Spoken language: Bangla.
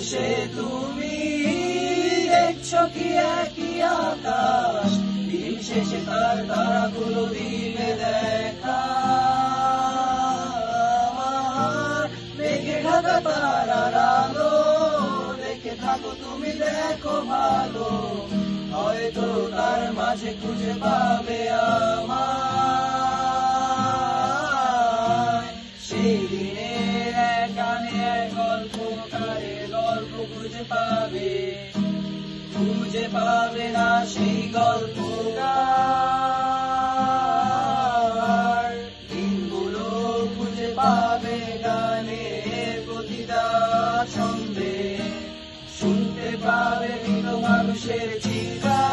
বসে তুমি দেখছো কি একই আকাশ, দিন শেষে তার তারাগুলো দিবে দেখা। মেঘে ঢাকা তারার আলো দেখে থাকো তুমি, দেখো ভালো, হয়তো তার মাঝে খুঁজে পাবে আমায়। সেই দিনের এক গানে এক গল্পকারের গল্প খুঁজে পাবে না সেই গল্পকার। দিনগুলো খুঁজে পাবে গানের প্রতিটা ছন্দে, শুনতে পাবে মৃত মানুষের চিৎকার।